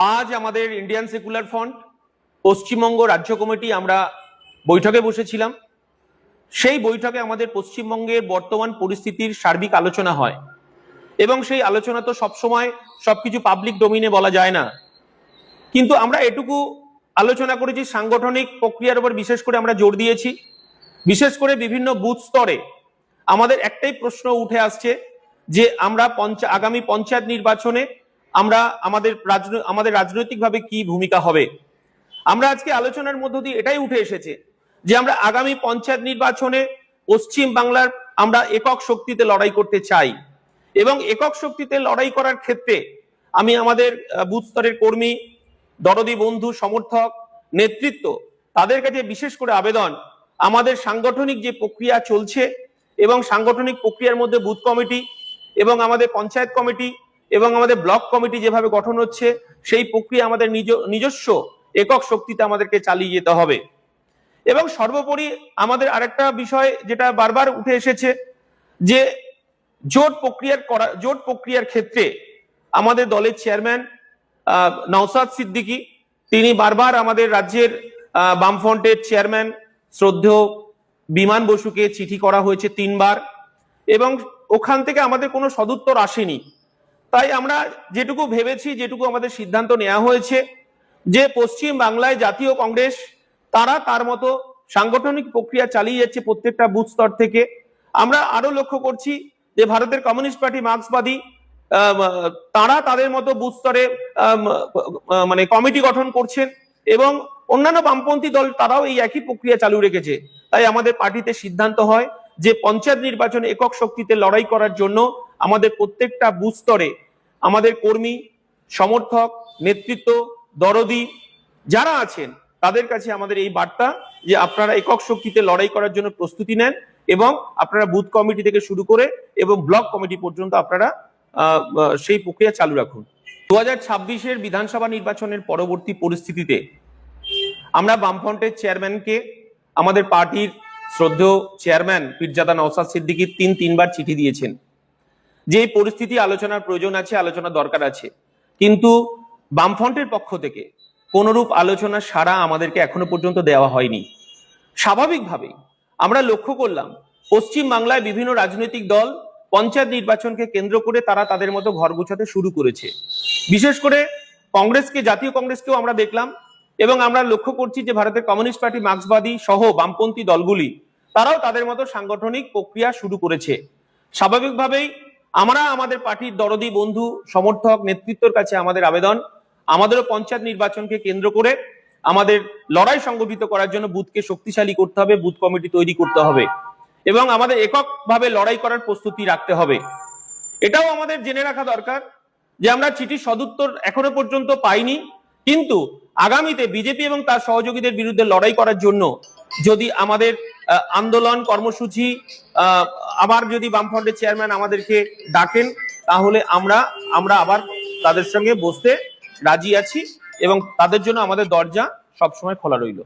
আজ আমাদের Indian secular front Paschimbanga রাজ্য কমিটি আমরা বৈঠকে বসেছিলাম। সেই বৈঠকে আমাদের পশ্চিমবঙ্গের বর্তমান পরিস্থিতির সার্বিক আলোচনা হয় এবং সেই আলোচনা তো সবসময় সবকিছু পাবলিক ডোমিনে বলা যায় না, কিন্তু আমরা এটুকু আলোচনা করেছি সাংগঠনিক প্রক্রিয়ার উপর বিশেষ করে আমরা জোর দিয়েছি। বিশেষ করে বিভিন্ন বুথ স্তরে আমাদের একটাই প্রশ্ন উঠে আসছে যে আমরা আগামী পঞ্চায়েত নির্বাচনে আমরা আমাদের রাজনৈতিকভাবে কি ভূমিকা হবে। আমরা আজকে আলোচনার মধ্য দিয়ে এটাই উঠে এসেছে যে আমরা আগামী পঞ্চায়েত নির্বাচনে পশ্চিম বাংলার আমরা একক শক্তিতে লড়াই করতে চাই এবং একক শক্তিতে লড়াই করার ক্ষেত্রে আমি আমাদের বুথ স্তরের কর্মী, দরদি বন্ধু, সমর্থক, নেতৃত্ব তাদের কাছে বিশেষ করে আবেদন, আমাদের সাংগঠনিক যে প্রক্রিয়া চলছে এবং সাংগঠনিক প্রক্রিয়ার মধ্যে বুথ কমিটি এবং আমাদের পঞ্চায়েত কমিটি এবং আমাদের ব্লক কমিটি যেভাবে গঠন হচ্ছে সেই প্রক্রিয়া আমাদের নিজস্ব একক শক্তিতে আমাদেরকে চালিয়ে যেতে হবে। এবং সর্বোপরি আমাদের আরেকটা বিষয় যেটা বারবার উঠে এসেছে যে জোট প্রক্রিয়ার ক্ষেত্রে আমাদের দলের চেয়ারম্যান নওশাদ সিদ্দিকী তিনি বারবার আমাদের রাজ্যের বামফ্রন্টের চেয়ারম্যান শ্রদ্ধেয় বিমান বসুকে চিঠি করা হয়েছে 3 বার এবং ওখান থেকে আমাদের কোনো সদুত্তর আসেনি। তাই আমরা যেটুকু ভেবেছি, যেটুকু আমাদের সিদ্ধান্ত নেওয়া হয়েছে যে পশ্চিম বাংলায় জাতীয় কংগ্রেস তারা তার মতো সাংগঠনিক প্রক্রিয়া চালিয়ে যাচ্ছে প্রত্যেকটা বুথ স্তর থেকে। আমরা আরো লক্ষ্য করছি যে ভারতের কমিউনিস্ট পার্টি, মার্ক্সবাদী তারা তাদের মতো বুথ স্তরে মানে কমিটি গঠন করছেন এবং অন্যান্য বামপন্থী দল তারাও এই একই প্রক্রিয়া চালু রেখেছে। তাই আমাদের পার্টিতে সিদ্ধান্ত হয় যে পঞ্চায়েত নির্বাচনে একক শক্তিতে লড়াই করার জন্য আমাদের প্রত্যেকটা বুথ স্তরে আমাদের কর্মী, সমর্থক, নেতৃত্ব, দরদি যারা আছেন তাদের কাছে আমাদের এই বার্তা যে আপনারা একক শক্তিতে লড়াই করার জন্য প্রস্তুতি নেন এবং আপনারা বুথ কমিটি থেকে শুরু করে এবং ব্লক কমিটি পর্যন্ত আপনারা সেই প্রক্রিয়া চালু রাখুন। 2026-এর বিধানসভা নির্বাচনের পরবর্তী পরিস্থিতিতে আমরা বামফ্রন্টের চেয়ারম্যানকে আমাদের পার্টির শ্রদ্ধেয় চেয়ারম্যান পীরজাদা নওশাদ সিদ্দিকী 3 বার চিঠি দিয়েছেন যে এই পরিস্থিতি আলোচনার প্রয়োজন আছে, আলোচনার দরকার আছে, কিন্তু বামফ্রন্টের পক্ষ থেকে কোনরূপ আলোচনা সাড়া আমাদেরকে এখনো পর্যন্ত দেওয়া হয়নি। স্বাভাবিকভাবেই আমরা লক্ষ্য করলাম পশ্চিম বাংলায় বিভিন্ন রাজনৈতিক দল পঞ্চায়েত নির্বাচনকে কেন্দ্র করে তারা তাদের মতো ঘর গোছাতে শুরু করেছে। বিশেষ করে জাতীয় কংগ্রেসকেও আমরা দেখলাম এবং আমরা লক্ষ্য করছি যে ভারতের কমিউনিস্ট পার্টি, মার্ক্সবাদী সহ বামপন্থী দলগুলি তারাও তাদের মতো সাংগঠনিক প্রক্রিয়া শুরু করেছে। স্বাভাবিকভাবেই আমরা আমাদের পার্টির দরদি বন্ধু, সমর্থক, নেতৃত্বের কাছে আমাদের আবেদন, আমাদেরও পঞ্চায়েত নির্বাচনকে কেন্দ্র করে আমাদের লড়াই সংগঠিত করার জন্য বুথকে শক্তিশালী করতে হবে, বুথ কমিটি তৈরি করতে হবে এবং আমাদের এককভাবে লড়াই করার প্রস্তুতি রাখতে হবে। এটাও আমাদের জেনে রাখা দরকার যে আমরা চিঠির সদুত্তর এখনো পর্যন্ত পাইনি, কিন্তু আগামীতে বিজেপি এবং তার সহযোগীদের বিরুদ্ধে লড়াই করার জন্য যদি আমাদের আন্দোলন কর্মসূচি আবার যদি বামফ্রন্টের চেয়ারম্যান আমাদেরকে ডাকেন তাহলে আমরা আবার তাদের সঙ্গে বসতে রাজি আছি এবং তাদের জন্য আমাদের দরজা সবসময় খোলা রইল।